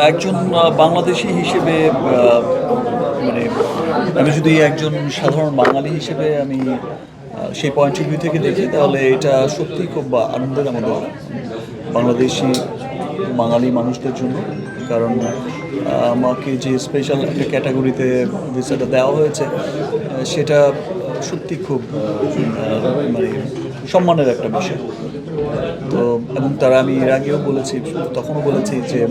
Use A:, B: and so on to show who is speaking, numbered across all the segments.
A: একজন বাংলাদেশী হিসেবে মানে আমি যদি একজন সাধারণ বাঙালি হিসেবে আমি সেই পয়েন্ট অফ ভিউ থেকে দেখি তাহলে এটা সত্যিই খুব আনন্দের আমাদের বাংলাদেশি বাঙালি মানুষদের জন্য। কারণ আমাকে যে স্পেশাল একটা ক্যাটাগরিতে ভিসাটা দেওয়া হয়েছে সেটা সত্যি খুব মানে সম্মানের একটা বিষয়। তো এবং তারা আমি এর আগেও বলেছি, তখনও বলেছি যে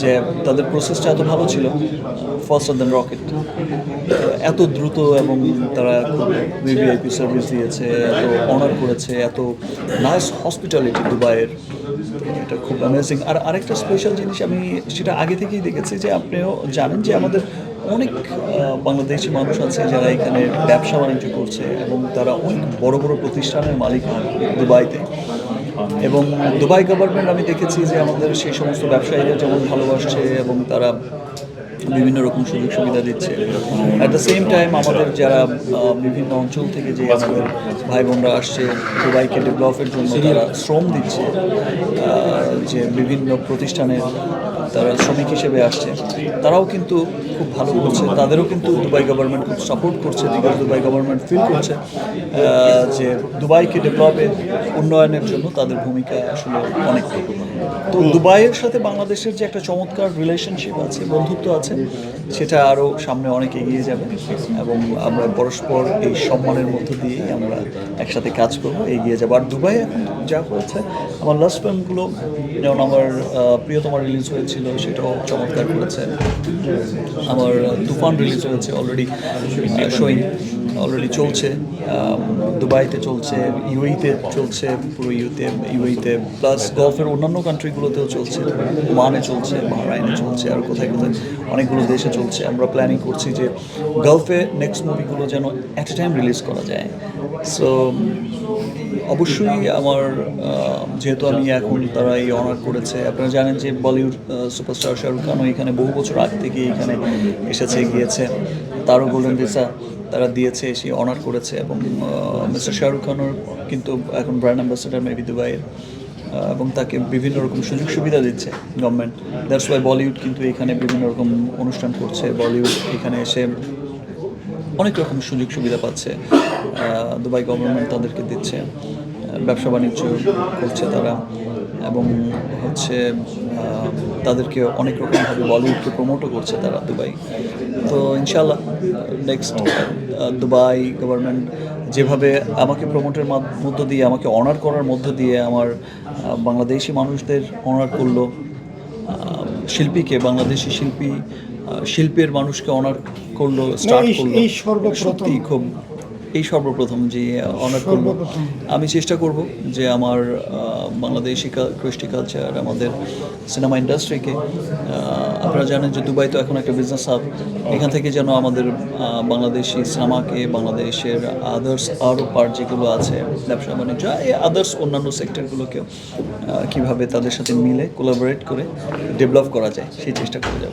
A: যে তাদের প্রসেসটা এত ভালো ছিল, ফাস্টার দ্যান রকেট, এত দ্রুত, এবং তারা খুব ভিভিআইপি সার্ভিস দিয়েছে, এত অনার করেছে, এত নাইস হসপিটালিটি দুবাইয়ের। এটা খুব অ্যামেজিং। আর আরেকটা স্পেশাল জিনিস আমি সেটা আগে থেকেই দেখেছি, যে আপনিও জানেন যে আমাদের অনেক বাংলাদেশি মানুষ আছে যারা এখানে ব্যবসা বাণিজ্য করছে এবং তারা অনেক বড় বড় প্রতিষ্ঠানের মালিক হন দুবাইতে। এবং দুবাই গভর্নমেন্ট আমি দেখেছি যে আমাদের সেই সমস্ত ব্যবসায়ীরা যেমন ভালোবাসছে এবং তারা বিভিন্ন রকম সুযোগ সুবিধা দিচ্ছে। অ্যাট দ্য সেম টাইম আমাদের যারা বিভিন্ন অঞ্চল থেকে যে আমাদের ভাই বোনরা আসছে দুবাইকে ডেভেলপের জন্য, তারা শ্রম দিচ্ছে, যে বিভিন্ন প্রতিষ্ঠানে তারা শ্রমিক হিসেবে আসছে, তারাও কিন্তু খুব ভালো করছে। তাদেরও কিন্তু দুবাই গভর্নমেন্ট খুব সাপোর্ট করছে, বিকজ দুবাই গভর্নমেন্ট ফিল করছে যে দুবাইকে ডেভেলপের উন্নয়নের জন্য তাদের ভূমিকা আসলে অনেক। তো দুবাইয়ের সাথে বাংলাদেশের যে একটা চমৎকার রিলেশনশিপ আছে, বন্ধুত্ব আছে, সেটা আরও সামনে অনেক এগিয়ে যাবে এবং আমরা পরস্পর এই সম্মানের মধ্য দিয়েই আমরা একসাথে কাজ করবো, এগিয়ে যাবো। আর দুবাই এখন যা হয়েছে, আমার লাস্ট ফিল্মগুলো যেমন আমার প্রিয়তমা রিলিজ হয়েছিল, সেটাও চমৎকার করেছে। আমার তুফান রিলিজ হয়েছে, অলরেডি শোয়িং অলরেডি চলছে, দুবাইতে চলছে, ইউএইতে চলছে, পুরো ইউএইতে প্লাস গলফের অন্যান্য কান্ট্রিগুলোতেও চলছে, ওমানে চলছে, বাহরাইনে চলছে, আর কোথায় কোথায় অনেকগুলো দেশে চলছে। আমরা প্ল্যানিং করছি যে গলফে নেক্সট মুভিগুলো যেন অ্যাট এ টাইম রিলিজ করা যায়। সো অবশ্যই আমার যেহেতু আমি এখন তারা এই অনার করেছে, আপনারা জানেন যে বলিউড সুপারস্টার শাহরুখ খানও এখানে বহু বছর আগ থেকে এখানে এসেছে, গিয়েছে, তারও গোল্ডেন ভিসা তারা দিয়েছে, এসে অনার করেছে। এবং মিস্টার শাহরুখ খানও কিন্তু এখন ব্র্যান্ড অ্যাম্বাসেডার মেবি দুবাইয়ের, এবং তাকে বিভিন্ন রকম সুযোগ সুবিধা দিচ্ছে গভর্নমেন্ট। দ্যাটস ওয়াই বলিউড কিন্তু এখানে বিভিন্ন রকম অনুষ্ঠান করছে, বলিউড এখানে এসে অনেক রকম সুযোগ সুবিধা পাচ্ছে, দুবাই গভর্নমেন্ট তাদেরকে দিচ্ছে, ব্যবসা বাণিজ্য করছে তারা, এবং হচ্ছে তাদেরকে অনেক রকমভাবে বলিউডকে প্রমোটও করছে তারা দুবাই। তো ইনশাল্লাহ নেক্সট দুবাই গভর্নমেন্ট যেভাবে আমাকে প্রমোটের মধ্য দিয়ে, আমাকে অনার করার মধ্য দিয়ে আমার বাংলাদেশি মানুষদের অনার করলো, শিল্পীকে, বাংলাদেশি শিল্পের মানুষকে অনার করলো, স্টার্ট করলো, সত্যি খুব এই সর্বপ্রথম যে অনার করবো। আমি চেষ্টা করব যে আমার বাংলাদেশি কৃষ্টি কালচার, আমাদের সিনেমা ইন্ডাস্ট্রিকে, আপনারা জানেন যে দুবাই তো এখন একটা বিজনেস হাব, এখান থেকে যেন আমাদের বাংলাদেশি সিনেমাকে, বাংলাদেশের আদার্স আরও পার্ট যেগুলো আছে, ব্যবসা বাণিজ্য, এই আদার্স অন্যান্য সেক্টরগুলোকেও কীভাবে তাদের সাথে মিলে কোলাবোরেট করে ডেভেলপ করা যায়, সেই চেষ্টা করে যাবে।